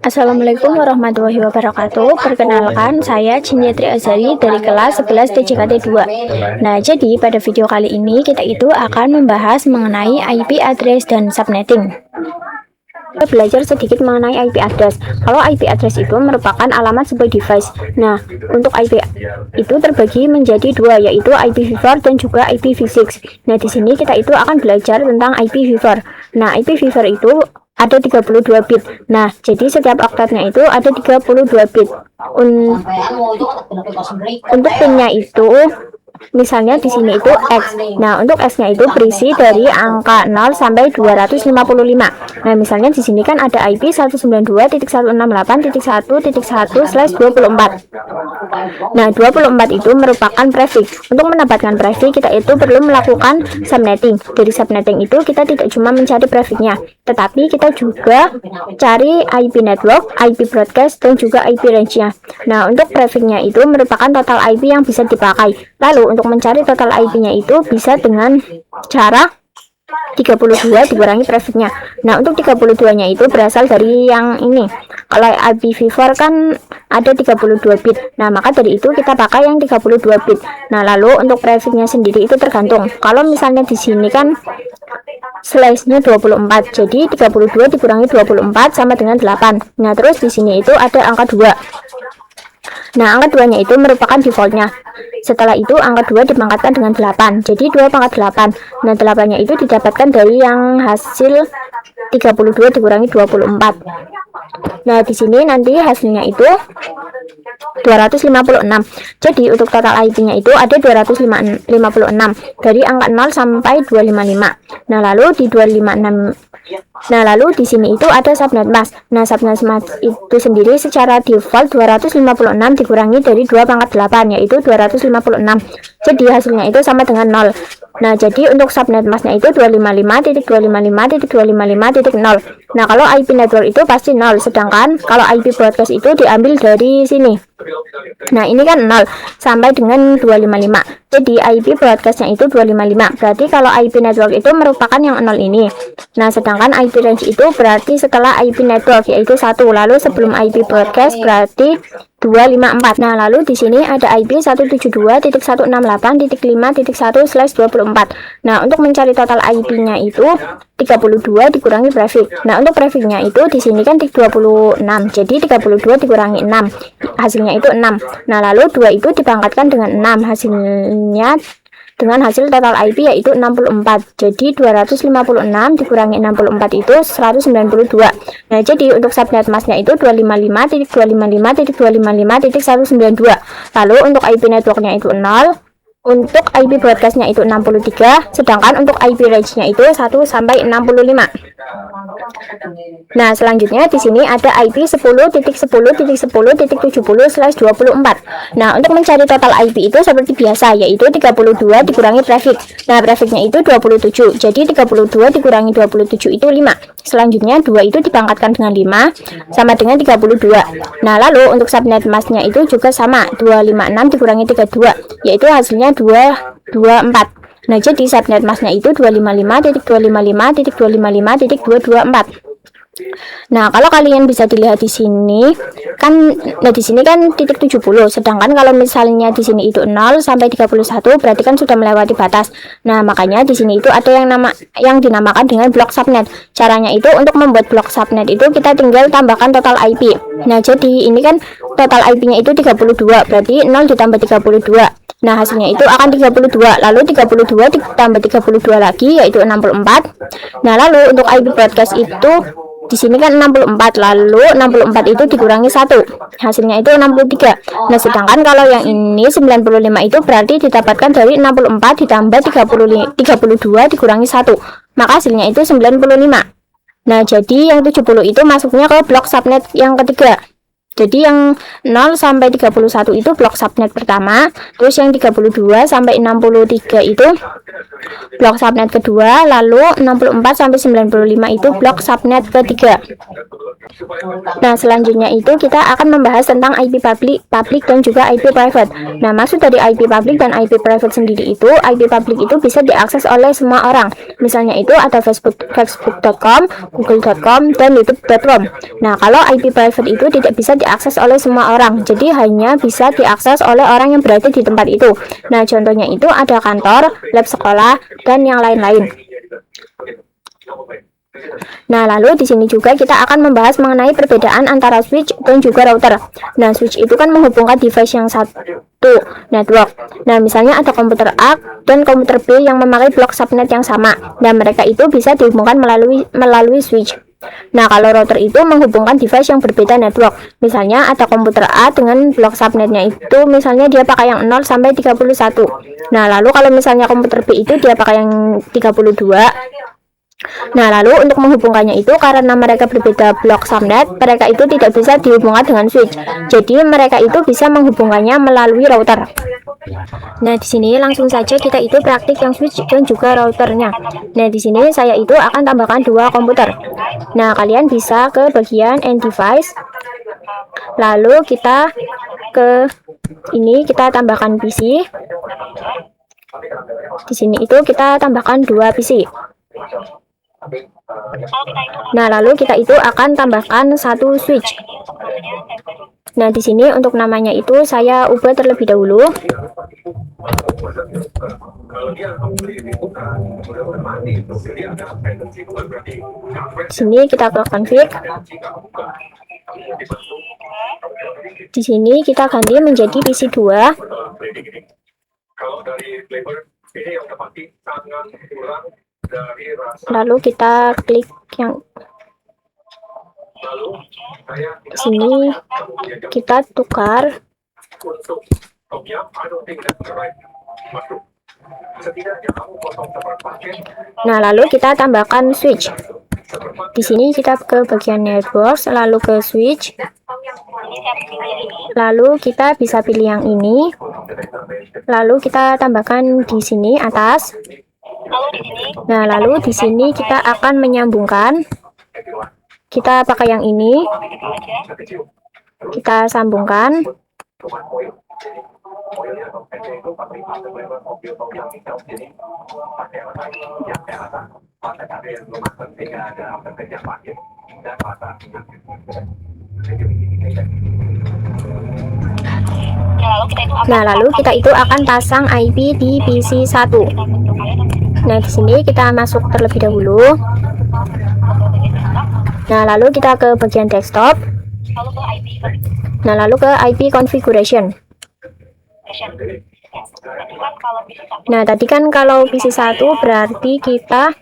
Assalamualaikum warahmatullahi wabarakatuh. Perkenalkan, saya Cinyetri Azari dari kelas 11 TJKT 2. Nah, jadi pada video kali ini kita itu akan membahas mengenai IP address dan subnetting. Kita belajar sedikit mengenai IP address. Kalau IP address itu merupakan alamat sebuah device. Nah, untuk IP itu terbagi menjadi dua, yaitu IPv4 dan juga IPv6. Nah, di sini kita itu akan belajar tentang IPv4. Nah, IPv4 itu ada 32 bit. Nah, jadi setiap oktatnya itu ada 32 bit. Untuk pinnya itu misalnya di sini itu X. Nah, untuk X-nya itu berisi dari angka 0 sampai 255. Nah, misalnya di sini kan ada IP 192.168.1.1/24. Nah, 24 itu merupakan prefix. Untuk mendapatkan prefix, kita itu perlu melakukan subnetting. Dari subnetting itu kita tidak cuma mencari prefixnya, tetapi kita juga cari IP network, IP broadcast, dan juga IP range-nya. Nah, untuk prefixnya itu merupakan total IP yang bisa dipakai. Lalu untuk mencari total IP-nya itu bisa dengan cara 32 dikurangi prefixnya. Nah, untuk 32-nya itu berasal dari yang ini. Kalau IPv4 kan ada 32 bit. Nah, maka dari itu kita pakai yang 32 bit. Nah, lalu untuk prefixnya sendiri itu tergantung. Kalau misalnya di sini kan slash-nya 24. Jadi 32 dikurangi 24 sama dengan 8. Nah, terus di sini itu ada angka 2. Nah, angka 2-nya itu merupakan defaultnya. Setelah itu angka 2 dipangkatkan dengan 8. Jadi 2 pangkat 8. Nah, 8-nya itu didapatkan dari yang hasil 32 dikurangi 24. Nah, di sini nanti hasilnya itu 256. Jadi untuk total IP-nya itu ada 256 dari angka 0 sampai 255. Nah, lalu di 256. Nah, lalu di sini itu ada subnet mask. Nah, subnet mask itu sendiri secara default 256 dikurangi dari 2 pangkat 8, yaitu 256. Jadi hasilnya itu sama dengan 0. Nah, jadi untuk subnet masknya itu 255.255.255.0. Nah, kalau IP network itu pasti 0, sedangkan kalau IP broadcast itu diambil dari sini. Nah, ini kan 0 sampai dengan 255. Jadi IP broadcastnya itu 255. Berarti kalau IP network itu merupakan yang 0 ini. Nah, sedangkan IP range itu berarti setelah IP network, yaitu 1. Lalu sebelum IP broadcast berarti 254. Nah, lalu di sini ada IP 172.168.5.1/24. Nah, untuk mencari total IP-nya itu 32 dikurangi prefix. Nah, untuk prefixnya itu di sini kan 26. Jadi 32 dikurangi 6. Hasilnya itu 6. Nah, lalu 2 itu dipangkatkan dengan 6. Hasilnya dengan hasil total IP yaitu 64. Jadi 256 dikurangi 64 itu 192. Nah, jadi untuk subnet masknya itu 255.255.255.192. Lalu untuk IP networknya itu 0. Untuk IP broadcastnya itu 63, sedangkan untuk IP range-nya itu 1 sampai 65. Nah, selanjutnya di sini ada IP 10.10.10.70/24. Nah, untuk mencari total IP itu seperti biasa, yaitu 32 dikurangi prefix. Nah, prefixnya itu 27. Jadi 32 dikurangi 27 itu 5. Selanjutnya 2 itu dipangkatkan dengan 5 sama dengan 32. Nah, lalu untuk subnet masknya itu juga sama, 256 dikurangi 32, yaitu hasilnya 224. Nah, jadi subnet masknya itu 255.255.255.224. Nah, kalau kalian bisa dilihat di sini kan, nah di sini kan titik 70, sedangkan kalau misalnya di sini itu 0 sampai 31 berarti kan sudah melewati batas. Nah, makanya di sini itu ada yang dinamakan dengan blok subnet. Caranya itu untuk membuat blok subnet itu kita tinggal tambahkan total IP. Nah, jadi ini kan total IP-nya itu 32, berarti 0 ditambah 32. Nah, hasilnya itu akan 32. Lalu 32 ditambah 32 lagi yaitu 64. Nah, lalu untuk IP broadcast itu di sini kan 64, lalu 64 itu dikurangi 1. Hasilnya itu 63. Nah, sedangkan kalau yang ini 95 itu berarti didapatkan dari 64 ditambah 32 dikurangi 1. Maka hasilnya itu 95. Nah, jadi yang 70 itu masuknya ke blok subnet yang ketiga. Jadi yang 0 sampai 31 itu blok subnet pertama, terus yang 32 sampai 63 itu blok subnet kedua, lalu 64 sampai 95 itu blok subnet ketiga. Nah, selanjutnya itu kita akan membahas tentang IP public dan juga IP private. Nah, maksud dari IP public dan IP private sendiri itu, IP public itu bisa diakses oleh semua orang. Misalnya itu ada facebook.com, google.com, dan youtube.com. Nah, kalau IP private itu tidak bisa diakses oleh semua orang, jadi hanya bisa diakses oleh orang yang berada di tempat itu. Nah, contohnya itu ada kantor, lab sekolah, dan yang lain-lain. Nah, lalu di sini juga kita akan membahas mengenai perbedaan antara switch dan juga router. Nah, switch itu kan menghubungkan device yang satu network. Nah, misalnya ada komputer A dan komputer B yang memakai blok subnet yang sama. Dan mereka itu bisa dihubungkan melalui switch. Nah, kalau router itu menghubungkan device yang berbeda network. Misalnya ada komputer A dengan blok subnetnya itu misalnya dia pakai yang 0 sampai 31. Nah, lalu kalau misalnya komputer B itu dia pakai yang 32. Nah, lalu untuk menghubungkannya itu karena mereka berbeda blok subnet, mereka itu tidak bisa dihubungkan dengan switch. Jadi mereka itu bisa menghubungkannya melalui router. Nah, di sini langsung saja kita itu praktik yang switch dan juga routernya. Nah, di sini saya itu akan tambahkan dua komputer. Nah, kalian bisa ke bagian end device. Lalu kita ke ini kita tambahkan PC. Di sini itu kita tambahkan dua PC. Nah, lalu kita itu akan tambahkan satu switch. Nah, di sini untuk namanya itu saya ubah terlebih dahulu. Di sini kita ke config. Di sini kita ganti menjadi PC 2. Lalu kita klik yang di sini, kita tukar. Nah, lalu kita tambahkan switch. Di sini kita ke bagian network, lalu ke switch. Lalu kita bisa pilih yang ini. Lalu kita tambahkan di sini atas. Nah, lalu di sini kita akan menyambungkan. Kita pakai yang ini. Kita sambungkan. Nah, lalu kita itu akan pasang IP di PC 1. Nah, di sini kita masuk terlebih dahulu. Nah, lalu kita ke bagian desktop. Nah, lalu ke IP configuration. Nah, tadi kan kalau PC 1 berarti kita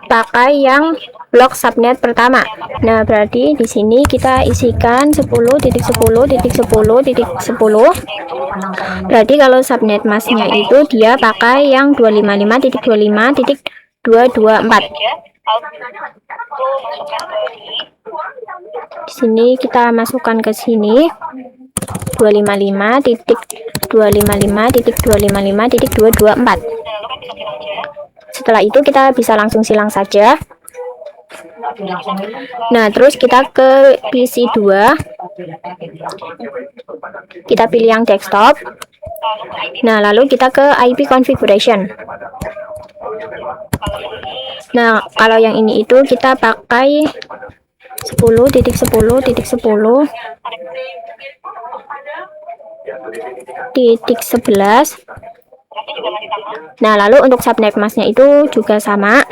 pakai yang blok subnet pertama. Nah, berarti di sini kita isikan 10.10.10.10. Berarti kalau subnet masnya itu dia pakai yang 255.25.224. Di sini kita masukkan ke sini 255.255.224. Setelah itu kita bisa langsung silang saja. Nah, terus kita ke PC 2. Kita pilih yang desktop. Nah, lalu kita ke IP configuration. Nah, kalau yang ini itu kita pakai 10.10.10.11. Nah, lalu untuk subnet masknya itu juga sama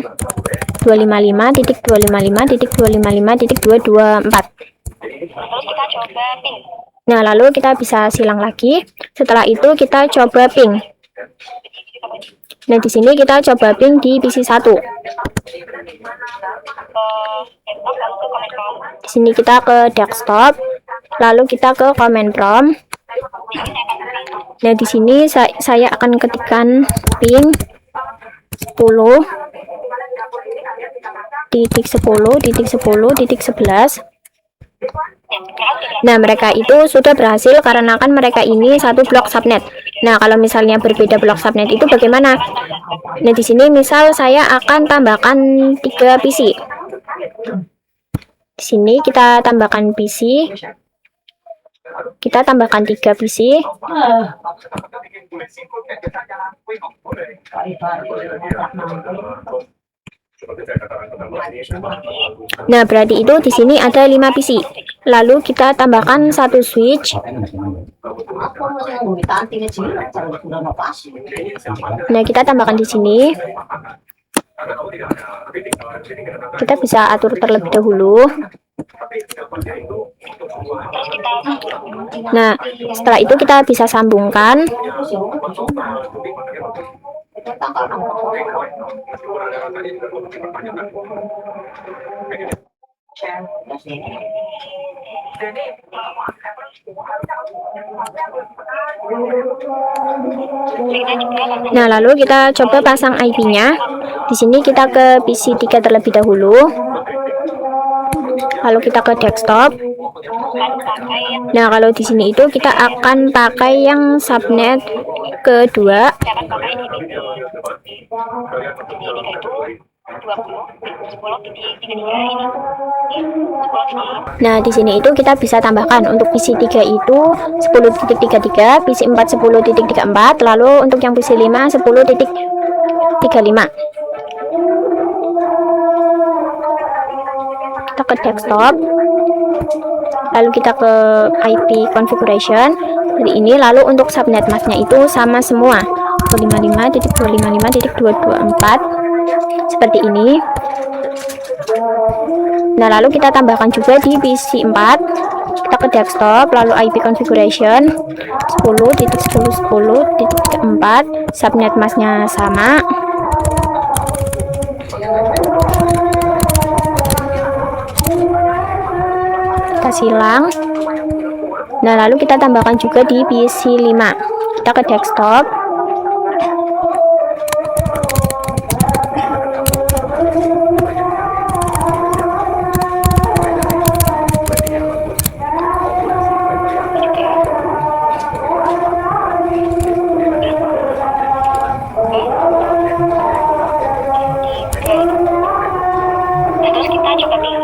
255.255.255.224. Nah, lalu kita bisa silang lagi. Setelah itu kita coba ping. Nah, di sini kita coba ping di PC 1. Di sini kita ke desktop, lalu kita ke command prompt. Nah, di sini saya akan ketikkan ping 10.10.10.11. Nah, mereka itu sudah berhasil karena kan mereka ini satu blok subnet. Nah, kalau misalnya berbeda blok subnet itu bagaimana? Nah, di sini misal saya akan tambahkan 3 PC. Di sini kita tambahkan PC. Kita tambahkan 3 PC. Nah, berarti itu di sini ada 5 PC. Lalu kita tambahkan satu switch. Nah, kita tambahkan di sini. Kita bisa atur terlebih dahulu. Nah, setelah itu kita bisa sambungkan. Nah, lalu kita coba pasang IP-nya. Di sini kita ke PC 3 terlebih dahulu. Lalu kita ke desktop. Nah, kalau di sini itu kita akan pakai yang subnet kedua. Nah, di sini itu kita bisa tambahkan untuk PC 3 itu 10.33, PC 4 10.34, lalu untuk yang PC 5 10.35. Kita ke desktop, lalu kita ke IP configuration dari ini, lalu untuk subnet masknya itu sama semua 255.255.224 seperti ini. Nah, lalu kita tambahkan juga di PC 4. Kita ke desktop, lalu IP configuration 10.10.10.4, subnet masknya sama. Kita silang. Nah, lalu kita tambahkan juga di PC 5. Kita ke desktop.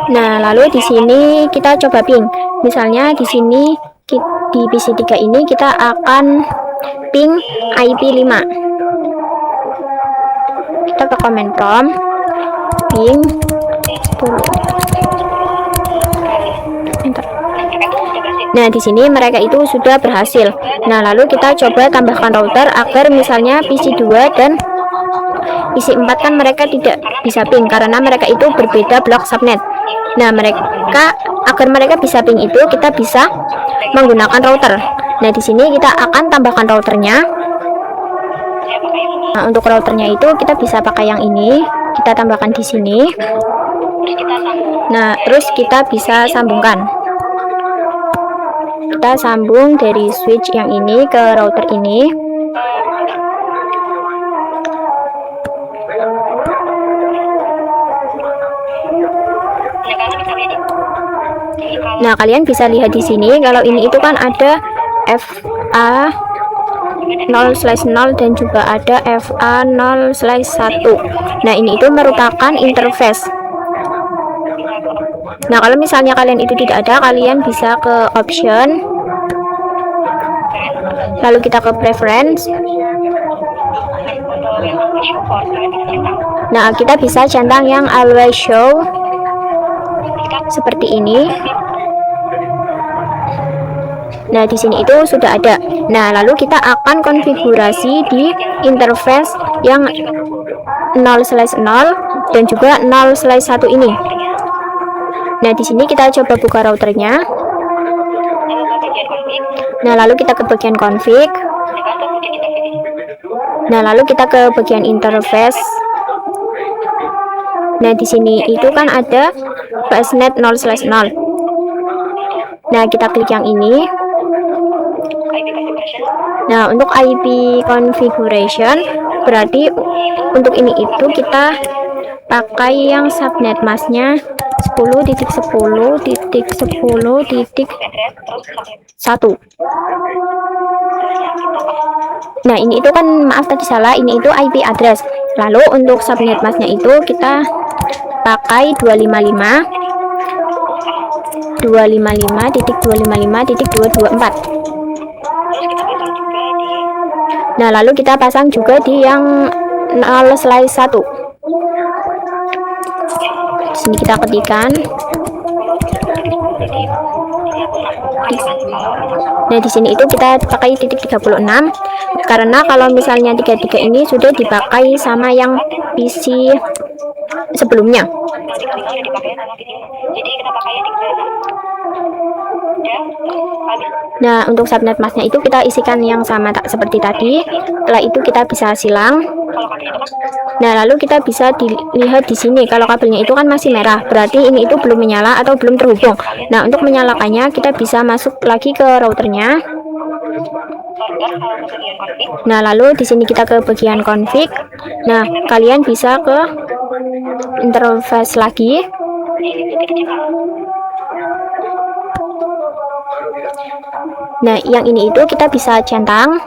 Nah, lalu di sini kita coba ping. Misalnya di sini di PC 3 ini kita akan ping IP 5. Kita ke command prompt ping 10. Nah, di sini mereka itu sudah berhasil. Nah, lalu kita coba tambahkan router agar misalnya PC 2 dan PC 4 kan mereka tidak bisa ping karena mereka itu berbeda blok subnet. Nah, agar mereka bisa ping itu kita bisa menggunakan router. Nah, di sini kita akan tambahkan routernya. Nah, untuk routernya itu kita bisa pakai yang ini. Kita tambahkan di sini. Nah, terus kita bisa sambungkan. Kita sambung dari switch yang ini ke router ini. Nah, kalian bisa lihat di sini kalau ini itu kan ada FA 0/0 dan juga ada FA 0/1. Nah, ini itu merupakan interface. Nah, kalau misalnya kalian itu tidak ada, kalian bisa ke option, lalu kita ke preference. Nah, kita bisa centang yang always show seperti ini. Nah, di sini itu sudah ada. Nah, lalu kita akan konfigurasi di interface yang 0/0 dan juga 0/1 ini. Nah, di sini kita coba buka routernya. Nah, lalu kita ke bagian config. Nah, lalu kita ke bagian interface. Nah, di sini itu kan ada fastnet 0/0. Nah, kita klik yang ini. Nah, untuk IP configuration berarti untuk ini itu kita pakai yang subnet masknya 10.10.10.1. Nah, ini itu kan, maaf tadi salah, ini itu IP address. Lalu untuk subnet masknya itu kita pakai 255.255.224. Nah, lalu kita pasang juga di yang 0/1. Di sini kita ketikkan. Nah, di sini itu kita pakai titik 36 karena kalau misalnya 33 ini sudah dipakai sama yang PC sebelumnya. Nah, untuk subnet masknya itu kita isikan yang sama seperti tadi. Setelah itu kita bisa silang. Nah, lalu kita bisa dilihat di sini kalau kabelnya itu kan masih merah, berarti ini itu belum menyala atau belum terhubung. Nah, untuk menyalakannya kita bisa masuk lagi ke routernya. Nah, lalu di sini kita ke bagian config. Nah, kalian bisa ke interface lagi. Nah, yang ini itu kita bisa centang.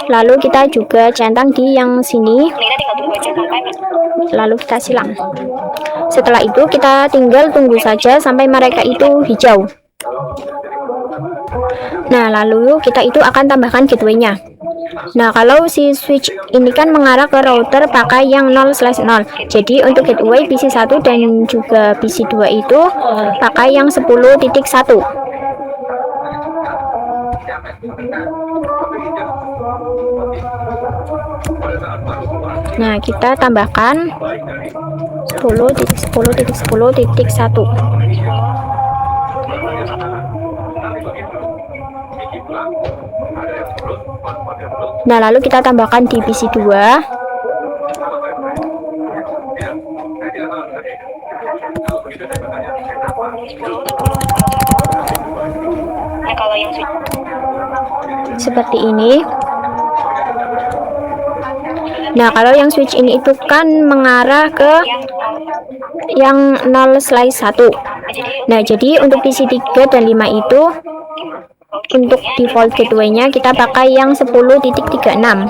Lalu kita juga centang di yang sini. Lalu kita silang. Setelah itu kita tinggal tunggu saja sampai mereka itu hijau. Nah, lalu kita itu akan tambahkan gateway-nya. Nah, kalau si switch ini kan mengarah ke router pakai yang 0/0. Jadi untuk gateway PC1 dan juga PC2 itu pakai yang 10.1. Nah, kita tambahkan 10.10.10.1. Nah, lalu kita tambahkan di PC2. Seperti ini. Nah, kalau yang switch ini itu kan mengarah ke yang 0/1. Nah, jadi untuk PC3 dan 5 itu untuk default gateway-nya kita pakai yang 10.36.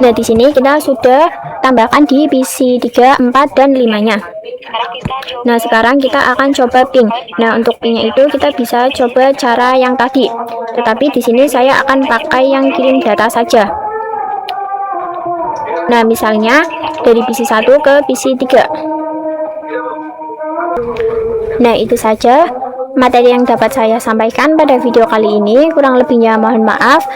Nah, di sini kita sudah tambahkan di PC 3, 4, dan 5-nya. Nah, sekarang kita akan coba ping. Nah, untuk pingnya itu kita bisa coba cara yang tadi. Tetapi di sini saya akan pakai yang kirim data saja. Nah, misalnya dari PC1 ke PC3. Nah, itu saja materi yang dapat saya sampaikan pada video kali ini. Kurang lebihnya mohon maaf.